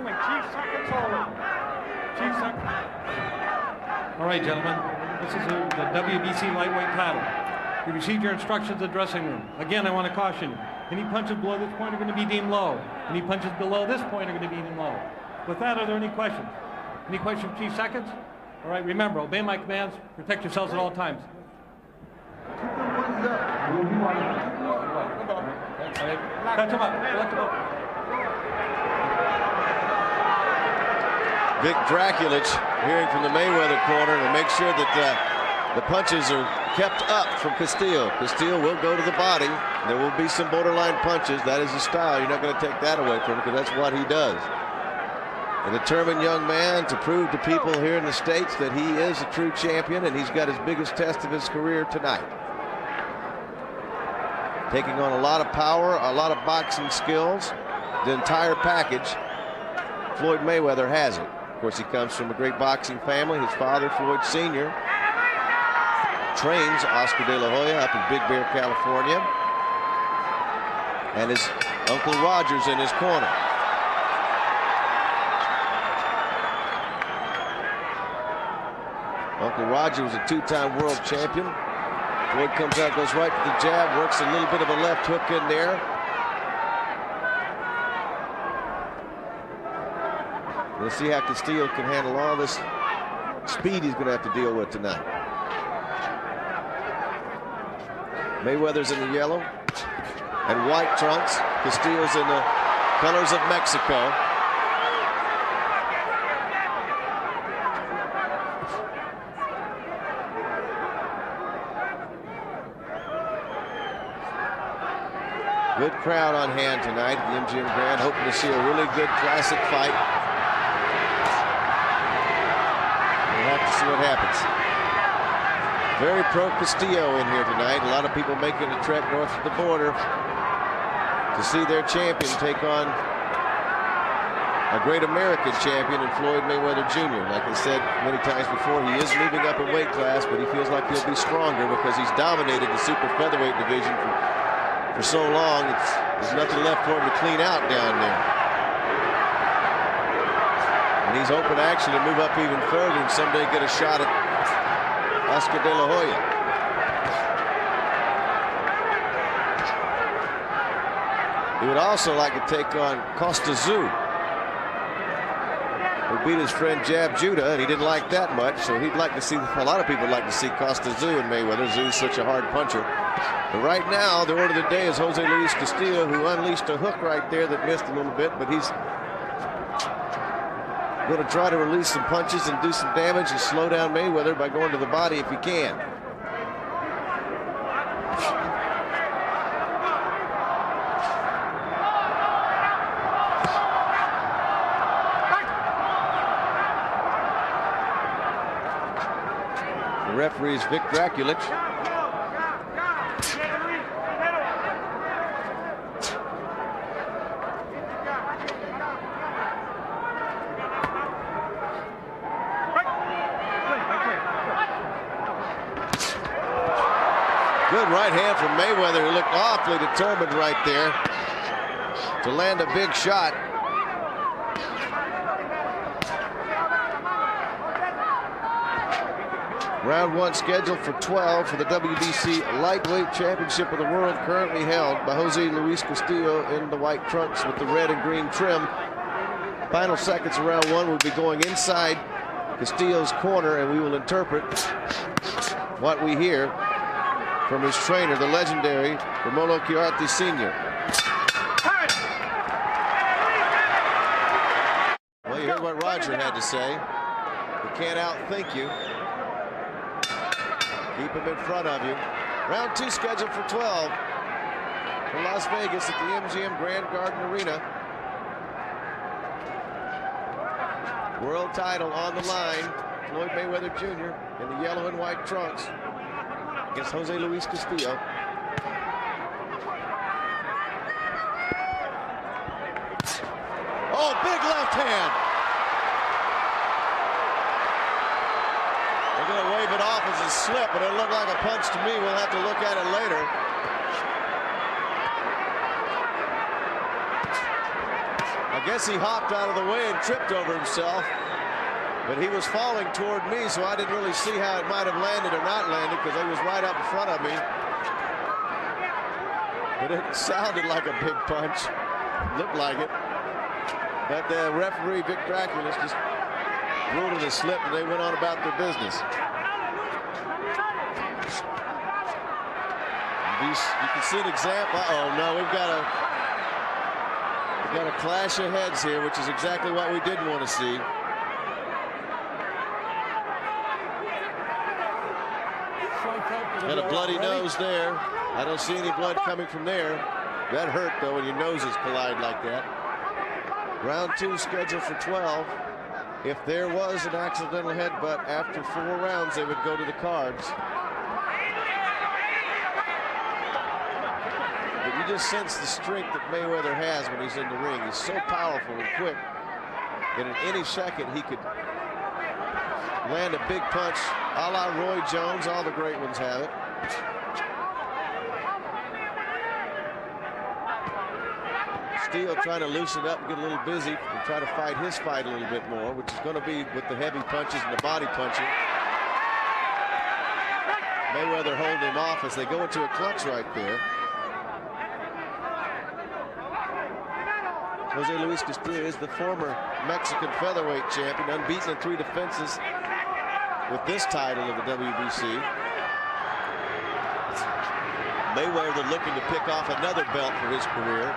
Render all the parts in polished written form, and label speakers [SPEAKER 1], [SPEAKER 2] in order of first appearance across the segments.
[SPEAKER 1] only. Chief seconds only. Chief seconds. All right, gentlemen. This is the WBC lightweight title. You received your instructions in the dressing room. Again, I want to caution you. Any punches below this point are going to be deemed low. Any punches below this point are going to be deemed low. With that, are there any questions? Any questions, Chief Seconds? All right, remember, obey my commands. Protect yourselves at all times. Catch him up. Let him up.
[SPEAKER 2] Vic Draculich hearing from the Mayweather corner to make sure that the punches are kept up from Castillo. Castillo will go to the body. There will be some borderline punches. That is his style. You're not going to take that away from him because that's what he does. A determined young man to prove to people here in the States that he is a true champion, and he's got his biggest test of his career tonight. Taking on a lot of power, a lot of boxing skills, the entire package. Floyd Mayweather has it. Of course, he comes from a great boxing family. His father, Floyd Sr., trains Oscar De La Hoya up in Big Bear, California. And his Uncle Roger's in his corner. Uncle Roger was a two-time world champion. Floyd comes out, goes right to the jab, works a little bit of a left hook in there. We'll see how Castillo can handle all this speed he's going to have to deal with tonight. Mayweather's in the yellow and white trunks. Castillo's in the colors of Mexico. Good crowd on hand tonight at the MGM Grand, hoping to see a really good classic fight. We'll have to see what happens. Very pro Castillo in here tonight. A lot of people making a trek north of the border to see their champion take on a great American champion in Floyd Mayweather Jr. Like I said many times before, he is moving up in weight class, but he feels like he'll be stronger because he's dominated the super featherweight division for so long. There's nothing left for him to clean out down there. And he's hoping actually to move up even further and someday get a shot at Oscar De La Hoya. He would also like to take on Costa Tszyu, who beat his friend Jab Judah, and he didn't like that much, so he'd like to see, a lot of people would like to see Costa Tszyu and Mayweather. Tszyu's such a hard puncher. But right now, the order of the day is Jose Luis Castillo, who unleashed a hook right there that missed a little bit, but he's going to try to release some punches and do some damage and slow down Mayweather by going to the body if he can. The referee is Vic Draculich. Good right hand from Mayweather, who looked awfully determined right there to land a big shot. Round one scheduled for 12 for the WBC Lightweight Championship of the World, currently held by Jose Luis Castillo in the white trunks with the red and green trim. Final seconds of round one will be going inside Castillo's corner, and we will interpret what we hear from his trainer, the legendary Romolo Chiarti Sr. Well, you heard what Roger had to say. We can't outthink you. Keep him in front of you. Round two scheduled for 12 from Las Vegas at the MGM Grand Garden Arena. World title on the line. Floyd Mayweather Jr. in the yellow and white trunks against Jose Luis Castillo. Oh, big left hand. They're going to wave it off as a slip, but it looked like a punch to me. We'll have to look at it later. A I guess he hopped out of the way and tripped over himself. But he was falling toward me, so I didn't really see how it might have landed or not landed because he was right up in front of me. But it sounded like a big punch. Looked like it. But the referee, Vic Draculas, just ruled it a slip, and they went on about their business. You can see an example. Uh-oh, no, we've got a clash of heads here, which is exactly what we didn't want to see. Got a bloody nose there. I don't see any blood coming from there. That hurt, though, when your noses collide like that. Round 2 scheduled for 12. If there was an accidental headbutt after 4 rounds, they would go to the cards. But you just sense the strength that Mayweather has when he's in the ring. He's so powerful and quick that in any second he could land a big punch a la Roy Jones. All the great ones have it. Castillo trying to loosen up and get a little busy and try to fight his fight a little bit more, which is going to be with the heavy punches and the body punching. Mayweather holding him off as they go into a clutch right there. Jose Luis Castillo is the former Mexican featherweight champion, unbeaten in 3 defenses with this title of the WBC. Mayweather looking to pick off another belt for his career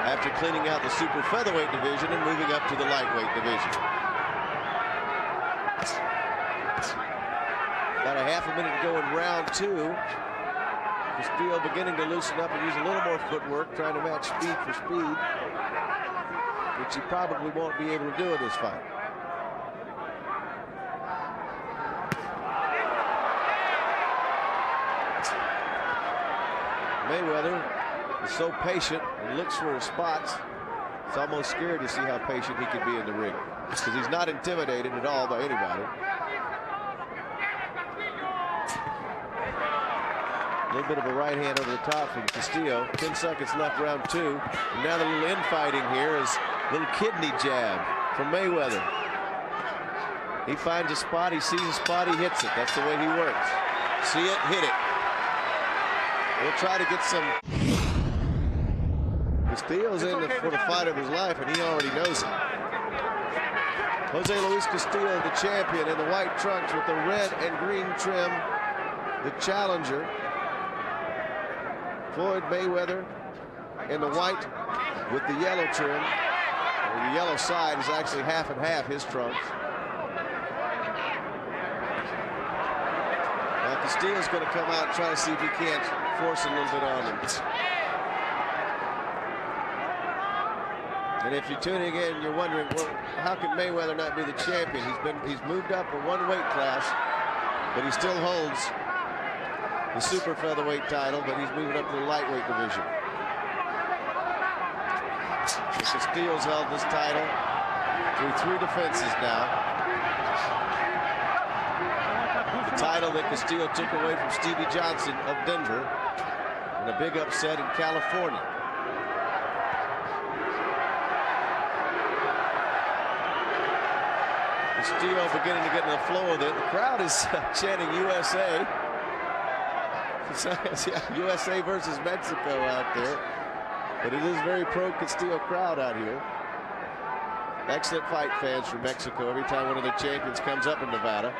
[SPEAKER 2] after cleaning out the super featherweight division and moving up to the lightweight division. About a half a minute to go in round 2. Castillo beginning to loosen up and use a little more footwork, trying to match speed for speed, which he probably won't be able to do in this fight. Mayweather is so patient and looks for his spots. It's almost scary to see how patient he can be in the ring, because he's not intimidated at all by anybody. A little bit of a right hand over the top from Castillo. 10 seconds left, round 2. And now the little infighting here is a little kidney jab from Mayweather. He finds a spot, he sees a spot, he hits it. That's the way he works. See it, hit it. We'll try to get some. Castillo's in for the fight of his life, and he already knows it. Jose Luis Castillo, the champion, in the white trunks with the red and green trim, the challenger. Floyd Mayweather in the white with the yellow trim. The yellow side is actually half and half his trunks. Now Castillo's going to come out and try to see if he can't force a little bit on him. And if you're tuning in, you're wondering, well, how can Mayweather not be the champion? He's moved up a 1 weight class, but he still holds the super featherweight title, but he's moving up to the lightweight division. Castillo's held this title through 3 defenses now. The title that Castillo took away from Stevie Johnson of Denver in a big upset in California. Castillo beginning to get in the flow of it. The crowd is chanting USA. USA versus Mexico out there. But it is a very pro-Castillo crowd out here. Excellent fight fans from Mexico every time one of their champions comes up in Nevada.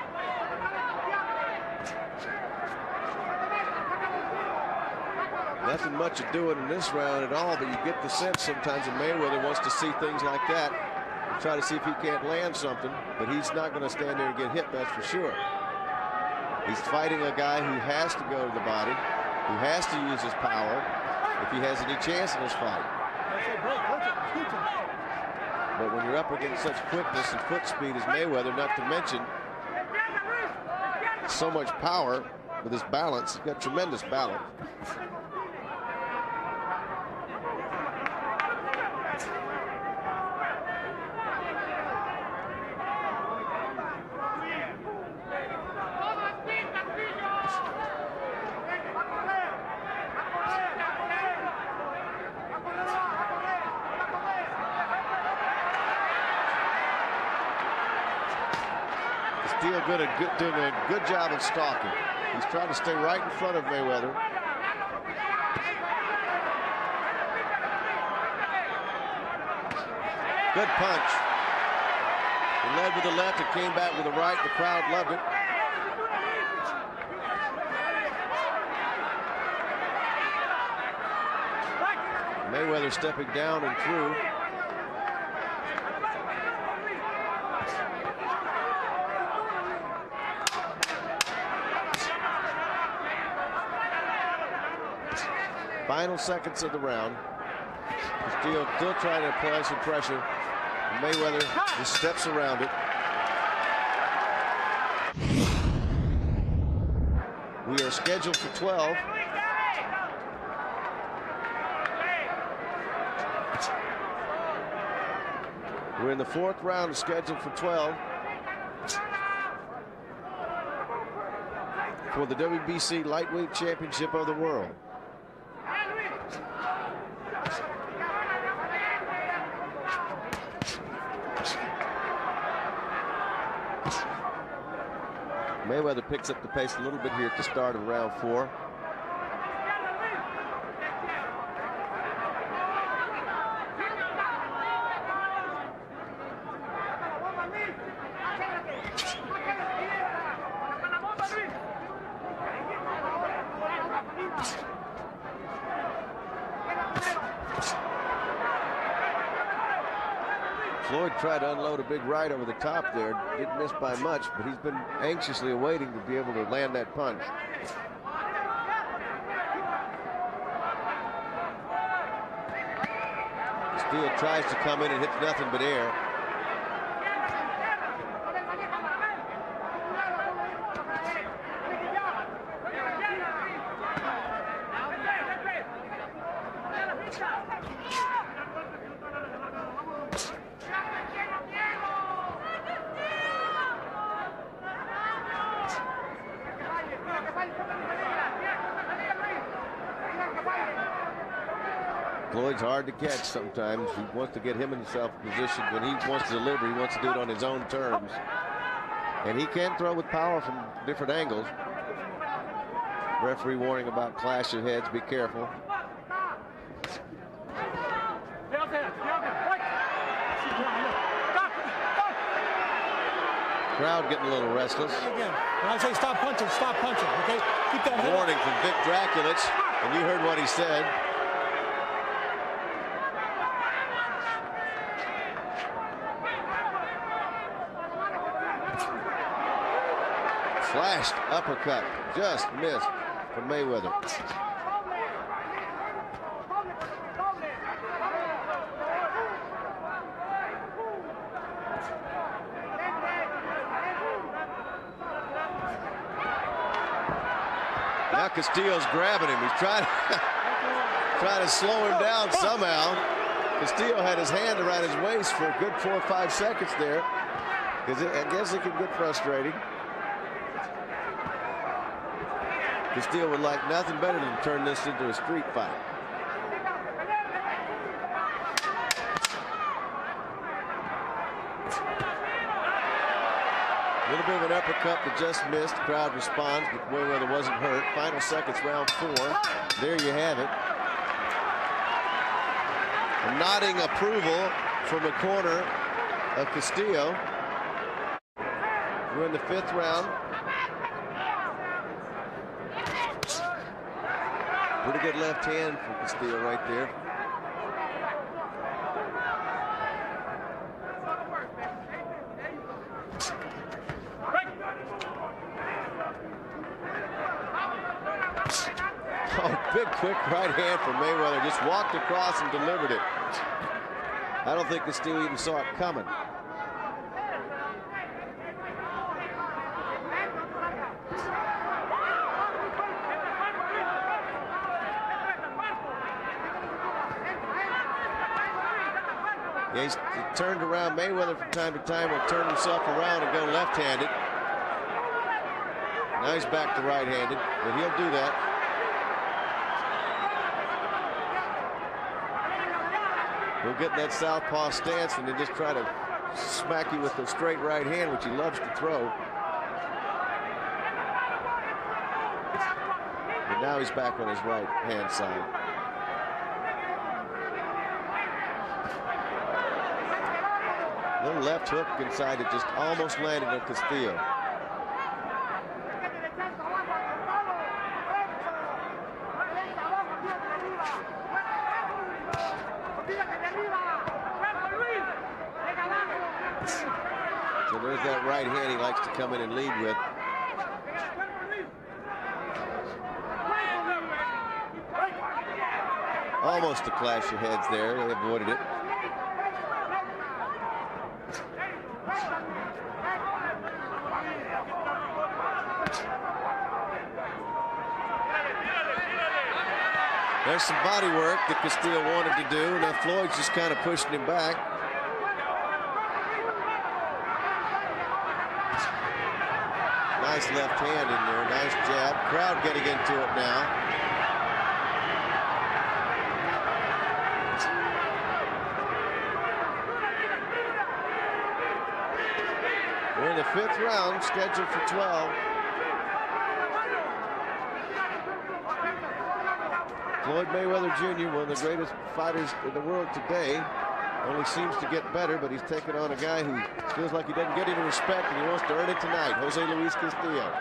[SPEAKER 2] Nothing much of doing in this round at all, but you get the sense sometimes that Mayweather wants to see things like that and try to see if he can't land something, but he's not going to stand there and get hit, that's for sure. He's fighting a guy who has to go to the body, who has to use his power if he has any chance in this fight. But when you're up against such quickness and foot speed as Mayweather, not to mention so much power with his balance, he's got tremendous balance. Castillo doing a good job of stalking. He's trying to stay right in front of Mayweather. Good punch. He led with the left and came back with the right. The crowd loved it. Mayweather stepping down and through. Final seconds of the round. Castillo still trying to apply some pressure. Mayweather just steps around it. We are scheduled for 12. We're in the 4th round, scheduled for 12. For the WBC Lightweight Championship of the World. Mayweather picks up the pace a little bit here at the start of round 4. Floyd tried to unload a big right over the top there. Didn't miss by much, but he's been anxiously awaiting to be able to land that punch. Castillo tries to come in and hits nothing but air. Floyd's hard to catch sometimes. He wants to get himself in position. When he wants to deliver, he wants to do it on his own terms. And he can throw with power from different angles. Referee warning about clash of heads. Be careful. Crowd getting a little restless.
[SPEAKER 3] Again, when I say stop punching, okay? Keep that head
[SPEAKER 2] warning from Vic Draculich, and you heard what he said. Flashed uppercut, just missed from Mayweather. Now Castillo's grabbing him. He's trying to slow him down somehow. Castillo had his hand around his waist for a good 4 or 5 seconds there. I guess it can get frustrating. Castillo would like nothing better than to turn this into a street fight. A little bit of an uppercut that just missed. The crowd responds, but Mayweather wasn't hurt. Final seconds, round 4. There you have it. A nodding approval from the corner of Castillo. We're in the 5th round. Pretty good left hand from Castillo right there. Oh, big quick right hand from Mayweather. Just walked across and delivered it. I don't think Castillo even saw it coming. Yeah, he's turned around. Mayweather from time to time will turn himself around and go left-handed. Now he's back to right-handed, but he'll do that. He'll get in that southpaw stance and then just try to smack you with the straight right hand, which he loves to throw. but now he's back on his right-hand side. Little left hook inside that just almost landed on Castillo. So there's that right hand he likes to come in and lead with. Almost a clash of heads there. They avoided it. There's some body work that Castillo wanted to do, and now Floyd's just kind of pushing him back. Nice left hand in there, nice jab. Crowd getting into it now. We're in the 5th round, scheduled for 12. Floyd Mayweather Jr., one of the greatest fighters in the world today, only seems to get better, but he's taking on a guy who feels like he doesn't get any respect, and he wants to earn it tonight, Jose Luis Castillo.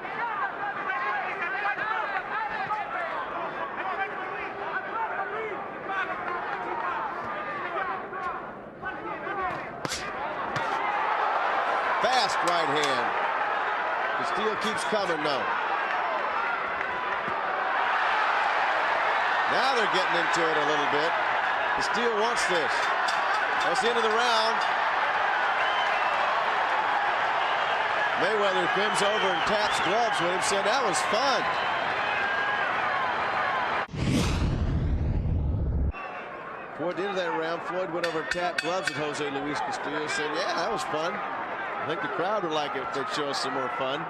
[SPEAKER 2] Fast right hand. Castillo keeps coming now. Now they're getting into it a little bit. Castillo wants this. That's the end of the round. Mayweather comes over and taps gloves with him, said that was fun. Toward the end of that round, Floyd went over and tapped gloves with Jose Luis Castillo and said, yeah, that was fun. I think the crowd would like it if they'd show us some more fun.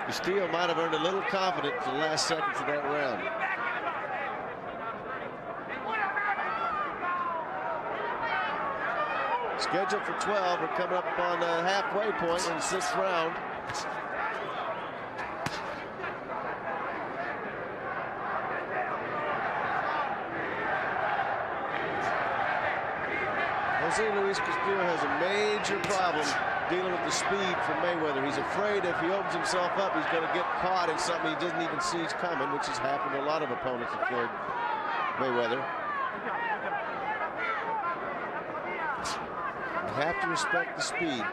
[SPEAKER 2] Castillo might have earned a little confidence in the last seconds of that round. Scheduled for 12. We're coming up on the halfway point in the 6th round. Jose Luis Castillo has a major problem dealing with the speed from Mayweather. He's afraid if he opens himself up, he's going to get caught in something he doesn't even see coming, which has happened to a lot of opponents of Floyd Mayweather. You have to respect the speed.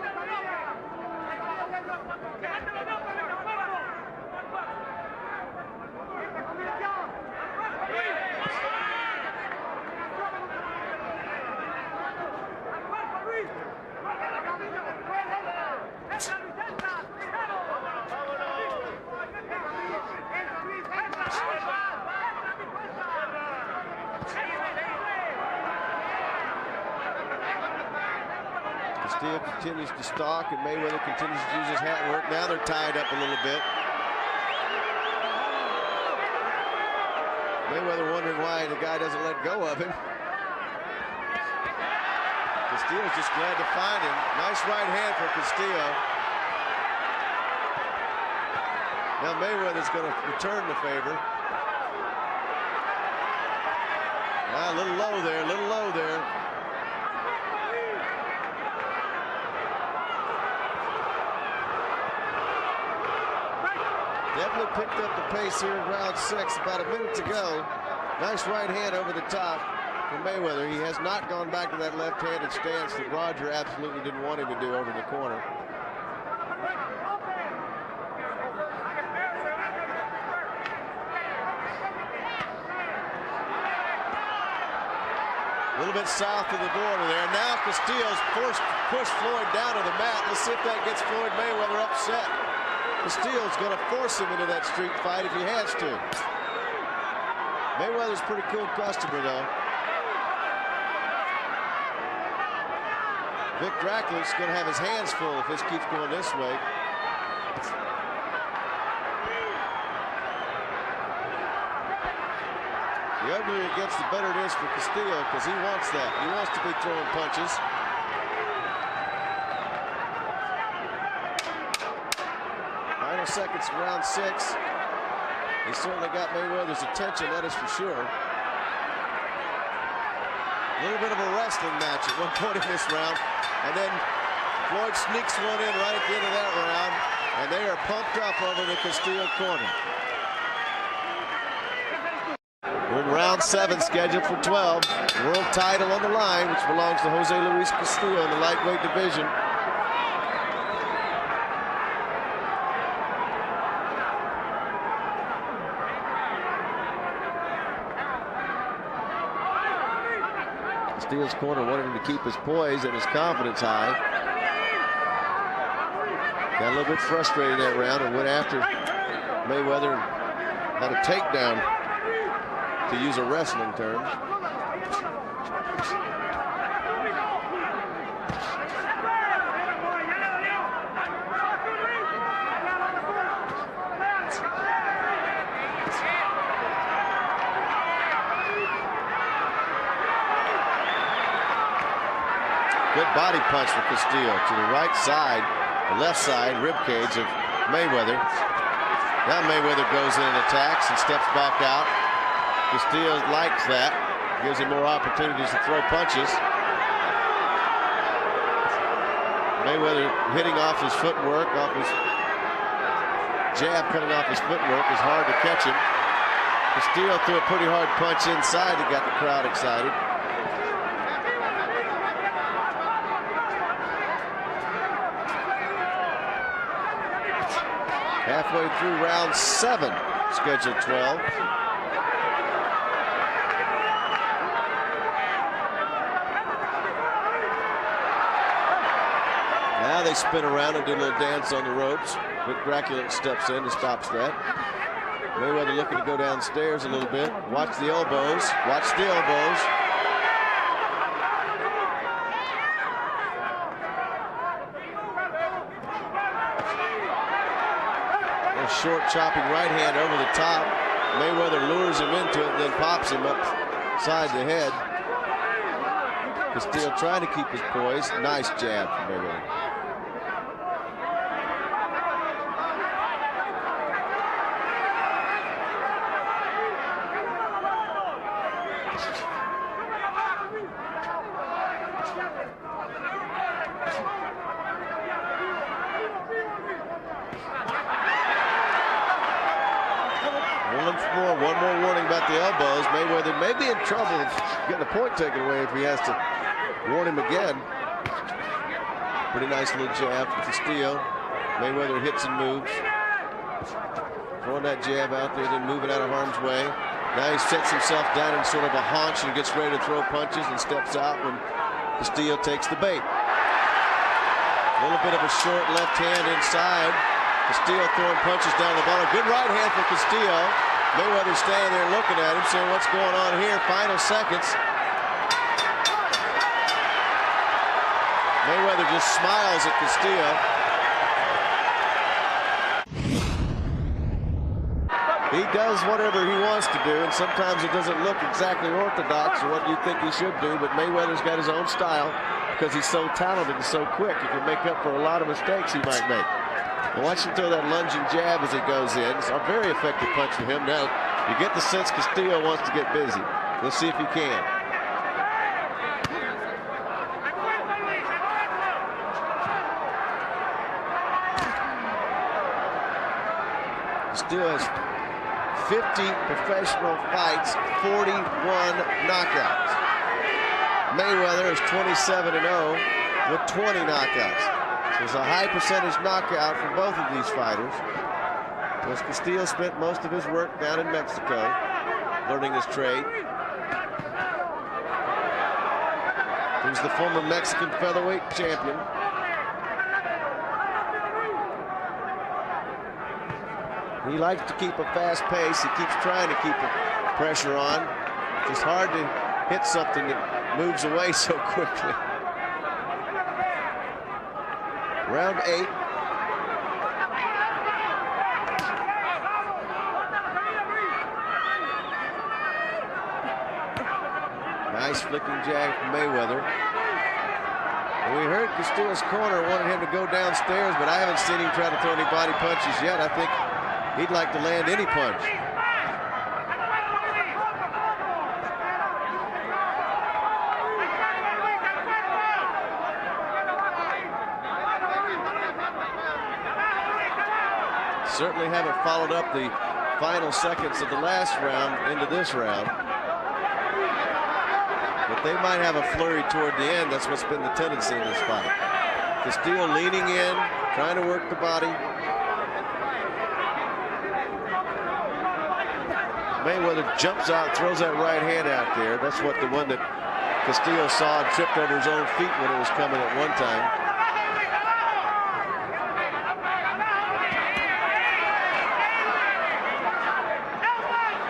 [SPEAKER 2] Castillo continues to stalk, and Mayweather continues to use his hat work. Now they're tied up a little bit. Mayweather wondering why the guy doesn't let go of him. Castillo's just glad to find him. Nice right hand for Castillo. Now Mayweather's going to return the favor. A little low there, a little low there. Definitely picked up the pace here in round 6 about a minute to go. Nice right hand over the top from Mayweather. He has not gone back to that left-handed stance that Roger absolutely didn't want him to do over in the corner. A little bit south of the border there. Now Castillo's forced to push Floyd down to the mat. Let's see if that gets Floyd Mayweather upset. Castillo's going to force him into that street fight if he has to. Mayweather's a pretty cool customer, though. Vic Dracular's going to have his hands full if this keeps going this way. The uglier it gets, the better it is for Castillo, because he wants that. He wants to be throwing punches. Final seconds of round 6. He certainly got Mayweather's attention, that is for sure. A little bit of a wrestling match at one point in this round. And then Floyd sneaks one in right at the end of that round. And they are pumped up over the Castillo corner. We're in round 7, scheduled for 12. World title on the line, which belongs to Jose Luis Castillo in the lightweight division. Castillo's corner wanted him to keep his poise and his confidence high. Got a little bit frustrated in that round and went after Mayweather, had a takedown, to use a wrestling term. Good body punch for Castillo to the right side, the left side rib cage of Mayweather. Now Mayweather goes in and attacks and steps back out. Castillo likes that, gives him more opportunities to throw punches. Mayweather hitting off his footwork, off his jab coming off his footwork is hard to catch him. Castillo threw a pretty hard punch inside that got the crowd excited. Halfway through round 7, scheduled 12. Now they spin around and do a little dance on the ropes. But Dracula steps in and stops that. Mayweather looking to go downstairs a little bit. Watch the elbows. Watch the elbows. A short chopping right hand over the top. Mayweather lures him into it and then pops him upside the head. Castillo trying to keep his poise. Nice jab from Mayweather. One more warning about the elbows. Mayweather may be in trouble of getting a point taken away if he has to warn him again. Pretty nice little jab from Castillo. Mayweather hits and moves. Throwing that jab out there, then moving out of harm's way. Now he sets himself down in sort of a haunch and gets ready to throw punches and steps out when Castillo takes the bait. A little bit of a short left hand inside. Castillo throwing punches down the bottom. Good right hand for Castillo. Mayweather standing there looking at him, saying what's going on here. Final seconds. Mayweather just smiles at Castillo. He does whatever he wants to do, and sometimes it doesn't look exactly orthodox or what you think he should do, but Mayweather's got his own style because he's so talented and so quick. He can make up for a lot of mistakes he might make. And watch him throw that lunging jab as he goes in. It's a very effective punch for him. Now, you get the sense Castillo wants to get busy. Let's see if he can. Castillo has 50 professional fights, 41 knockouts. Mayweather is 27-0 with 20 knockouts. There's a high percentage knockout for both of these fighters. Because Castillo spent most of his work down in Mexico, learning his trade. He was the former Mexican featherweight champion. He likes to keep a fast pace. He keeps trying to keep the pressure on. It's just hard to hit something that moves away so quickly. Round 8. Nice flicking jab from Mayweather. And we heard Castillo's corner wanted him to go downstairs, but I haven't seen him try to throw any body punches yet. I think he'd like to land any punch. Certainly haven't followed up the final seconds of the last round into this round. But they might have a flurry toward the end. That's what's been the tendency in this fight. Castillo leaning in, trying to work the body. Mayweather jumps out, throws that right hand out there. That's what the one that Castillo saw and tripped over his own feet when it was coming at one time.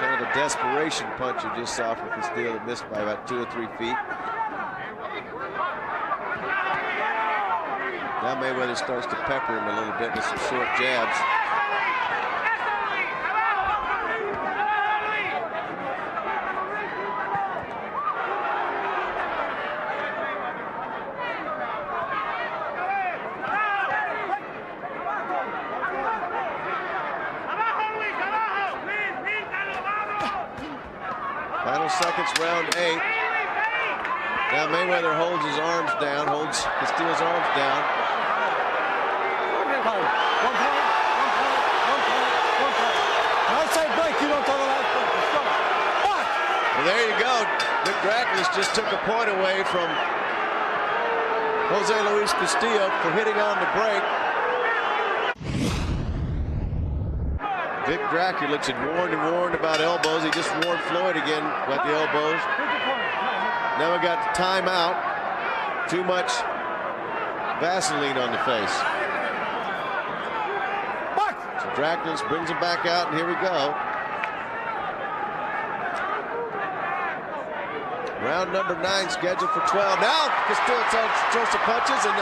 [SPEAKER 2] Kind of a desperation punch you just saw from Castillo that missed by about 2 or 3 feet. Now Mayweather starts to pepper him a little bit with some short jabs. Final seconds, round 8. Now Mayweather holds his arms down, holds Castillo's arms down.
[SPEAKER 3] One point. When I say break, you don't tell the last break. Let's go. What?
[SPEAKER 2] Well, there you go. Nick Dracula just took a point away from Jose Luis Castillo for hitting on the break. Vic Dracula had warned about elbows. He just warned Floyd again about the elbows. Now we got the timeout. Too much Vaseline on the face. So Dracula brings him back out, and here we go. Round number 9 scheduled for 12. Now Castillo throws some punches, and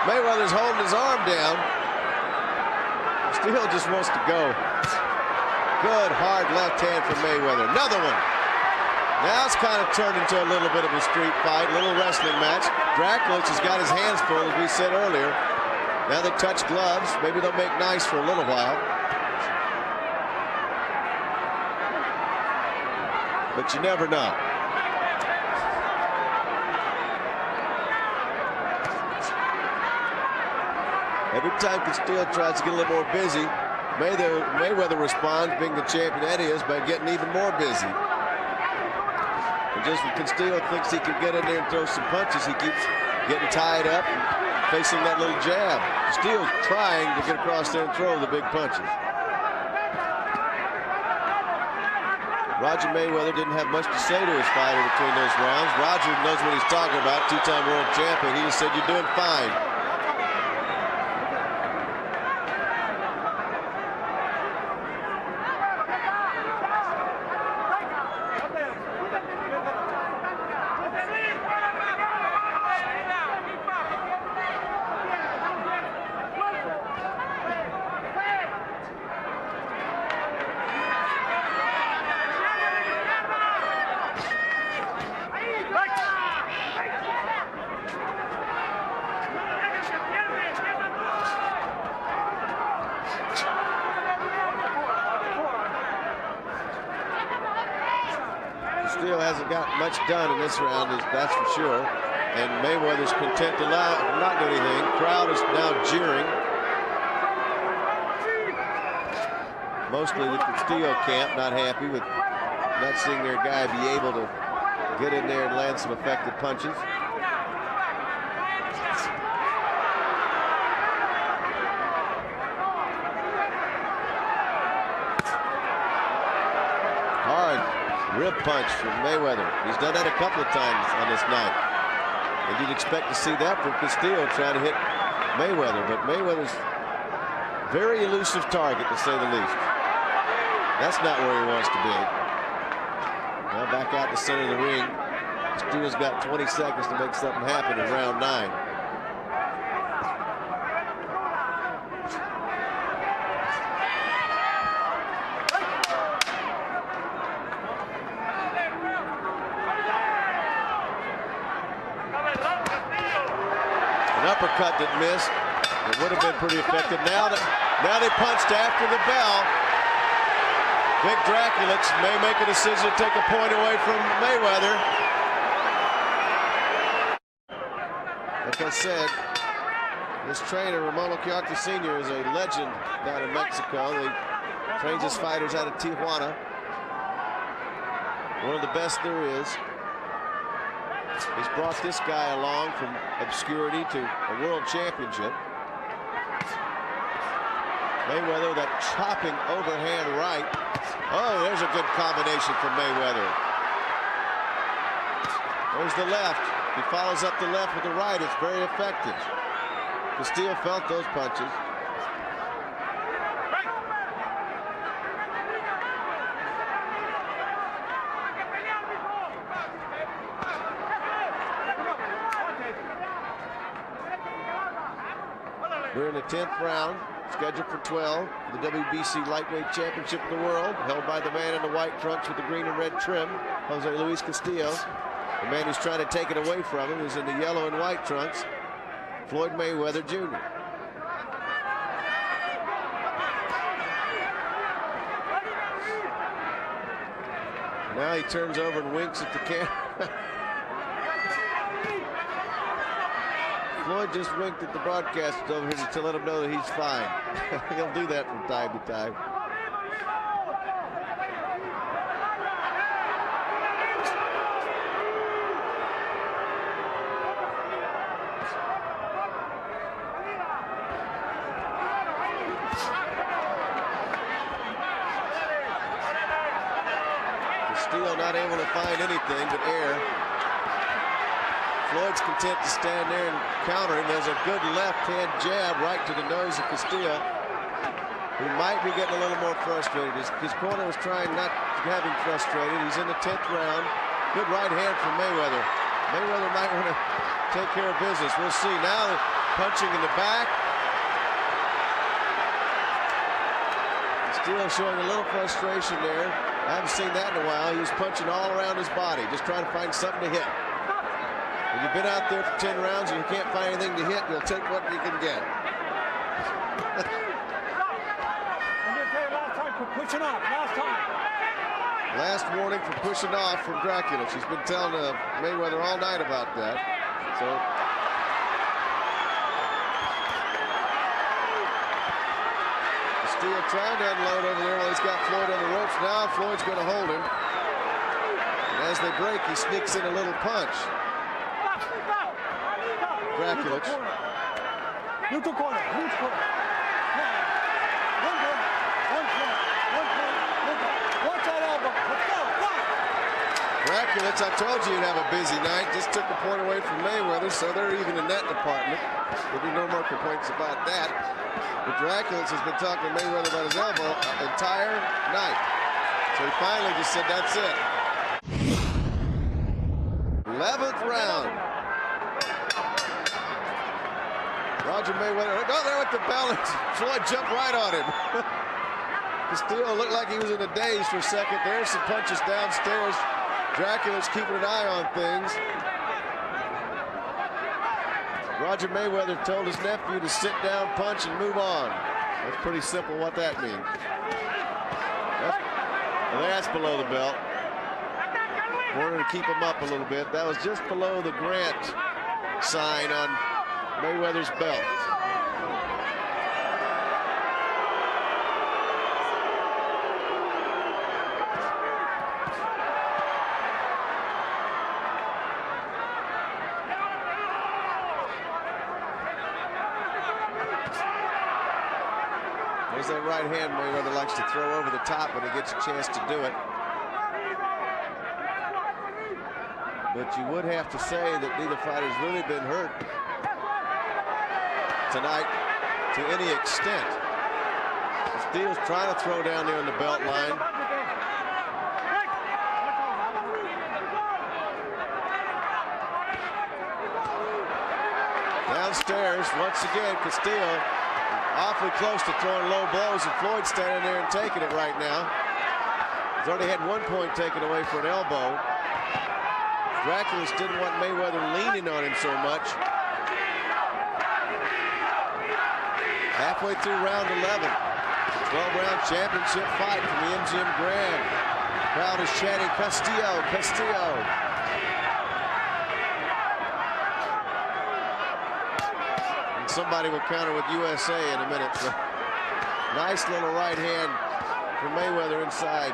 [SPEAKER 2] Mayweather's holding his arm down. Castillo just wants to go. Good hard left hand from Mayweather. Another one. Now it's kind of turned into a little bit of a street fight, a little wrestling match. Dracula has got his hands full, as we said earlier. Now they touch gloves. Maybe they'll make nice for a little while. But you never know. Every time Castillo tries to get a little more busy, Mayweather responds, being the champion that is, by getting even more busy. And just when Castillo thinks he can get in there and throw some punches, he keeps getting tied up and facing that little jab. Castillo's trying to get across there and throw the big punches. Roger Mayweather didn't have much to say to his fighter between those rounds. Roger knows what he's talking about, two-time world champion. He just said, "You're doing fine." Castillo hasn't got much done in this round, that's for sure. And Mayweather's content to not do anything. Crowd is now jeering. Mostly the Castillo camp not happy with not seeing their guy be able to get in there and land some effective punches. Hard rib punch from Mayweather. He's done that a couple of times on this night. And you'd expect to see that from Castillo trying to hit Mayweather. But Mayweather's very elusive target, to say the least. That's not where he wants to be. Now back out the center of the ring. Castillo's got 20 seconds to make something happen in round 9. An uppercut that missed. It would have been pretty effective. Now they punched after the bell. Vic Dracula may make a decision to take a point away from Mayweather. Like I said, His trainer, Ramon Chiarte Sr., is a legend down in Mexico. He trains his fighters out of Tijuana. One of the best there is. He's brought this guy along from obscurity to a world championship. Mayweather, that chopping overhand right. Oh, there's a good combination from Mayweather. There's the left. He follows up the left with the right. It's very effective. Castillo felt those punches. We're in the 10th round, scheduled for 12, the WBC Lightweight Championship of the World, held by the man in the white trunks with the green and red trim, Jose Luis Castillo. The man who's trying to take it away from him is in the yellow and white trunks, Floyd Mayweather Jr. Now he turns over and winks at the camera. Floyd just winked at the broadcasters over here to let him know that he's fine. He'll do that from time to time. Castillo not able to find anything but air. Floyd's content to stand there and counter him. There's a good left-hand jab right to the nose of Castillo. He might be getting a little more frustrated. His corner was trying not to have him frustrated. He's in the 10th round. Good right hand from Mayweather. Mayweather might want to take care of business. We'll see. Now punching in the back. Castillo showing a little frustration there. I haven't seen that in a while. He was punching all around his body, just trying to find something to hit. When you've been out there for 10 rounds and you can't find anything to hit, you'll take what you can get.
[SPEAKER 3] I'm going to tell you last time for pushing off. Last time.
[SPEAKER 2] Last warning for pushing off from Dracula. She's been telling Mayweather all night about that. So Castillo trying to unload over there while he's got Floyd on the ropes. Now Floyd's going to hold him. And as they break, he sneaks in a little punch. Dracula.
[SPEAKER 3] Neutral corner. Neutral corner. One corner. One corner. One corner. Watch that elbow. Let's go.
[SPEAKER 2] Dracula, I told you you'd have a busy night. Just took a point away from Mayweather, so they're even in that department. There'll be no more complaints about that. But Dracula has been talking to Mayweather about his elbow the entire night. So he finally just said, that's it. 11th round. Roger Mayweather, oh, there with the bell. Floyd jumped right on him. Castillo looked like he was in a daze for a second. There's some punches downstairs. Dracula's keeping an eye on things. Roger Mayweather told his nephew to sit down, punch, and move on. That's pretty simple what that means. That's below the belt. Wanted to keep him up a little bit. That was just below the Grant sign on Mayweather's belt. There's that right hand Mayweather likes to throw over the top when he gets a chance to do it. But you would have to say that neither fighter's really been hurt tonight to any extent. Castillo's trying to throw down there on the belt line. Downstairs, once again, Castillo awfully close to throwing low blows, and Floyd standing there and taking it right now. He's already had 1 point taken away for an elbow. Dracula didn't want Mayweather leaning on him so much. Halfway through round 11. 12-round championship fight from the MGM Grand. Crowd is chanting, Castillo, Castillo. suspect somebody will counter with USA in a minute. So, nice little right hand from Mayweather inside.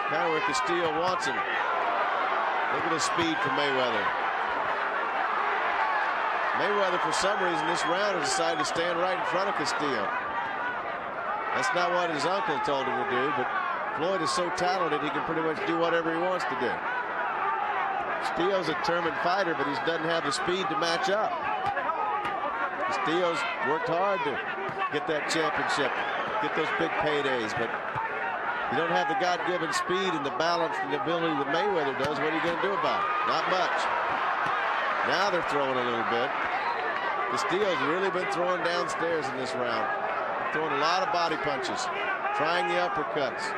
[SPEAKER 2] Kind of where Castillo wants him. Look at the speed from Mayweather. Mayweather, for some reason, this round has decided to stand right in front of Castillo. That's not what his uncle told him to do, but Floyd is so talented he can pretty much do whatever he wants to do. Castillo's a determined fighter, but he doesn't have the speed to match up. Castillo's worked hard to get that championship, get those big paydays, but you don't have the God-given speed and the balance and the ability that Mayweather does. What are you going to do about it? Not much. Now they're throwing a little bit. Castillo's really been throwing downstairs in this round. Throwing a lot of body punches, trying the uppercuts.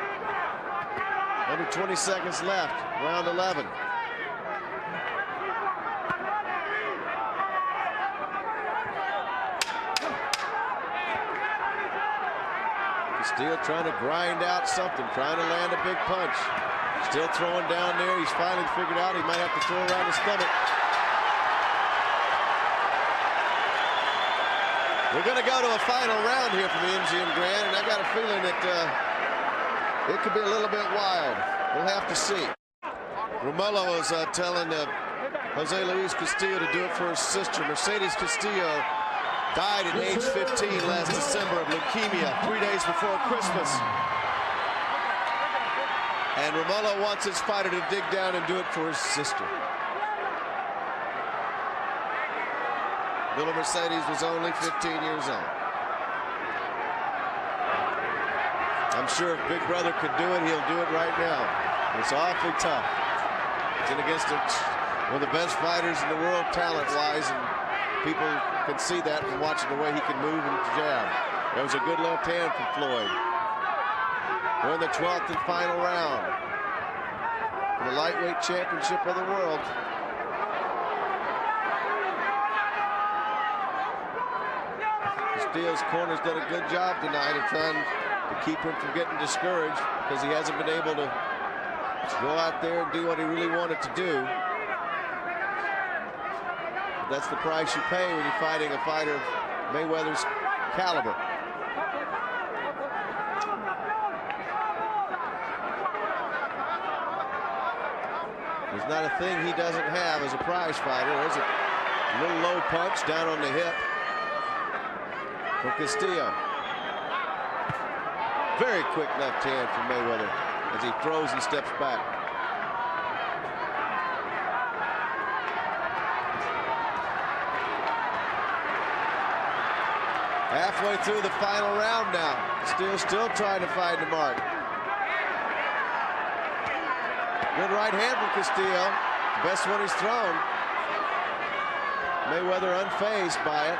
[SPEAKER 2] Under 20 seconds left, round 11. Castillo trying to grind out something, trying to land a big punch. Still throwing down there. He's finally figured out he might have to throw around the stomach. We're going to go to a final round here from the MGM Grand, and I got a feeling that it could be a little bit wild. We'll have to see. Romulo was telling Jose Luis Castillo to do it for his sister. Mercedes Castillo died at age 15 last December of leukemia, 3 days before Christmas. And Romulo wants his fighter to dig down and do it for his sister. Little Mercedes was only 15 years old. I'm sure if Big Brother could do it, he'll do it right now. It's awfully tough. It's in against one of the best fighters in the world talent-wise, and people can see that from watching the way he can move and jab. There was a good left hand from Floyd. We're in the 12th and final round for the lightweight championship of the world. Castillo's corner's done a good job tonight of trying to keep him from getting discouraged because he hasn't been able to go out there and do what he really wanted to do. But that's the price you pay when you're fighting a fighter of Mayweather's caliber. There's not a thing he doesn't have as a prize fighter. There's a little low punch down on the hip from Castillo. Very quick left hand from Mayweather as he throws and steps back. Halfway through the final round now. Castillo still trying to find the mark. Good right hand from Castillo. Best one he's thrown. Mayweather unfazed by it.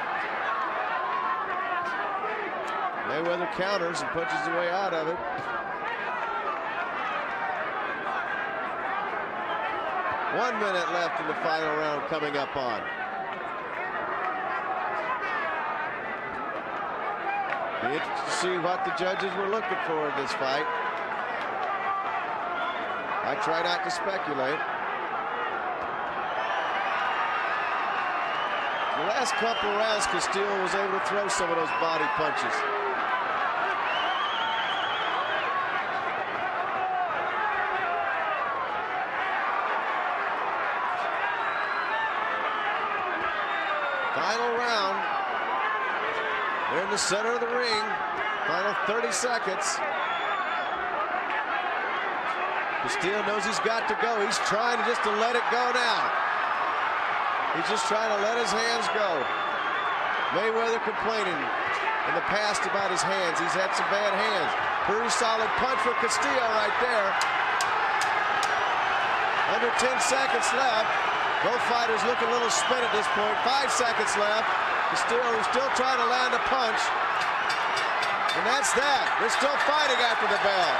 [SPEAKER 2] Mayweather counters and punches the way out of it. One minute left in the final round coming up on. Be interested to see what the judges were looking for in this fight. I try not to speculate. The last couple of rounds, Castillo was able to throw some of those body punches. Final round. They're in the center of the ring. Final 30 seconds. Castillo knows he's got to go. He's trying just to let it go now. He's just trying to let his hands go. Mayweather complaining in the past about his hands. He's had some bad hands. Pretty solid punch for Castillo right there. Under 10 seconds left. Both fighters look a little spent at this point. 5 seconds left. Castillo is still trying to land a punch. And that's that. They're still fighting after the bell.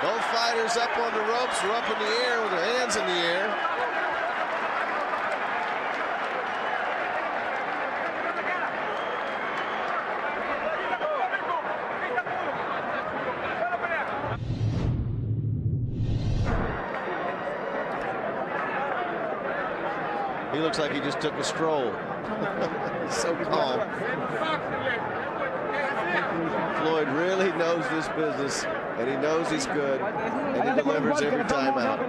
[SPEAKER 2] Both fighters up on the ropes or up in the air with their hands in the air. He looks like he just took a stroll. He's so calm. Floyd really knows this business, and he knows he's good, and he delivers every time out.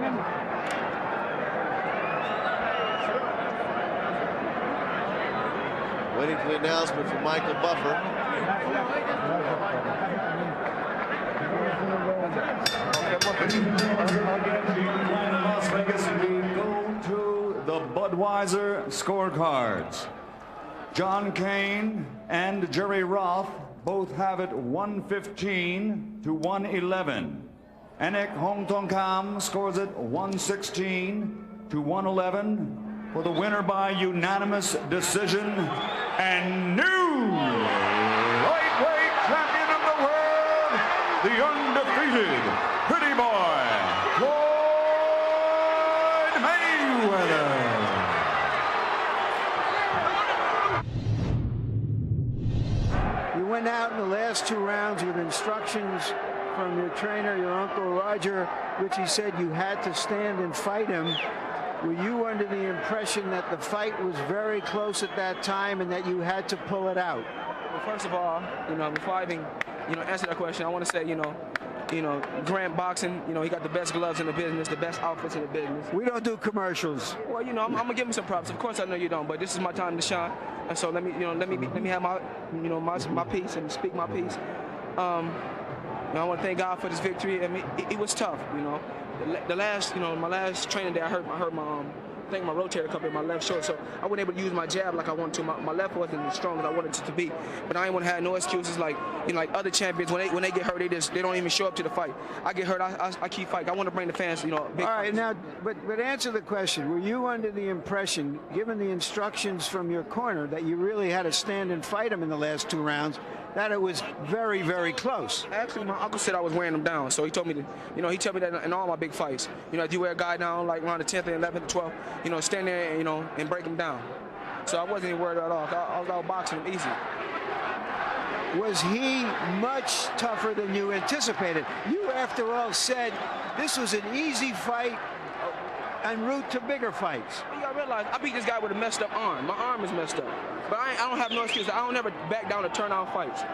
[SPEAKER 2] Waiting for the announcement from Michael Buffer.
[SPEAKER 4] Las Vegas, we go to the Budweiser scorecards. John Kane and Jerry Roth both have it 115 to 111. Anik Hongtongkam scores it 116 to 111 for the winner by unanimous decision and new lightweight champion of the world, the undefeated pretty boy, Floyd Mayweather.
[SPEAKER 5] You went out in the last 2 rounds with instructions from your trainer, your Uncle Roger, which he said you had to stand and fight him. Were you under the impression that the fight was very close at that time and that you had to pull it out?
[SPEAKER 6] Well, first of all, before I even, answer that question, I want to say, Grant Boxing, he got the best gloves in the business, the best outfits in the business.
[SPEAKER 5] We don't do commercials.
[SPEAKER 6] Well, I'm gonna give him some props. Of course, I know you don't, but this is my time to shine, and so let me have my, my piece and speak my piece. I want to thank God for this victory. I mean, it was tough, The last, my last training day, I hurt my I think my rotator cuff in my left shoulder, so I wasn't able to use my jab like I wanted to. My left wasn't as strong as I wanted it to be. But I ain't want to have no excuses like like other champions when they get hurt, they don't even show up to the fight. I get hurt, I keep fighting. I want to bring the fans, big
[SPEAKER 5] All right,
[SPEAKER 6] fights.
[SPEAKER 5] now, but answer the question. Were you under the impression, given the instructions from your corner, that you really had to stand and fight him in the last 2 rounds, that it was very, very close?
[SPEAKER 6] Actually, my uncle said I was wearing them down, so he told me to, he told me that in all my big fights, if you wear a guy down like around the 10th and 11th, 12th, stand there, and break him down. So I wasn't even worried at all. I was out boxing him easy.
[SPEAKER 5] Was he much tougher than you anticipated? You, after all, said this was an easy fight en route to bigger fights.
[SPEAKER 6] You gotta realize, I beat this guy with a messed up arm. My arm is messed up. But I don't have no excuse. I don't ever back down to turn out fights.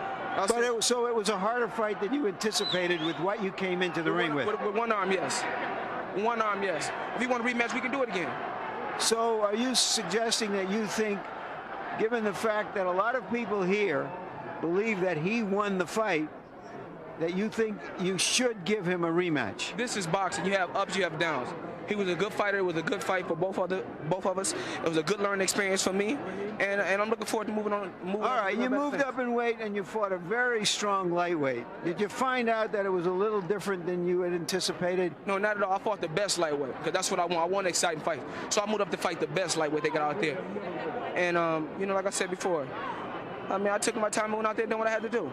[SPEAKER 5] So it was a harder fight than you anticipated with what you came into the ring with.
[SPEAKER 6] With one arm, yes. One arm, yes. If you want to rematch, we can do it again.
[SPEAKER 5] So are you suggesting that you think, given the fact that a lot of people here believe that he won the fight, that you think you should give him a rematch?
[SPEAKER 6] This is boxing. You have ups, you have downs. He was a good fighter. It was a good fight for both of us. It was a good learning experience for me, and I'm looking forward to moving on.
[SPEAKER 5] All right, you moved up in weight and you fought a very strong lightweight. Did you find out that it was a little different than you had anticipated?
[SPEAKER 6] No, not at all. I fought the best lightweight because that's what I want. I want an exciting fight. So I moved up to fight the best lightweight they got out there. And like I said before, I took my time and went out there and did what I had to do.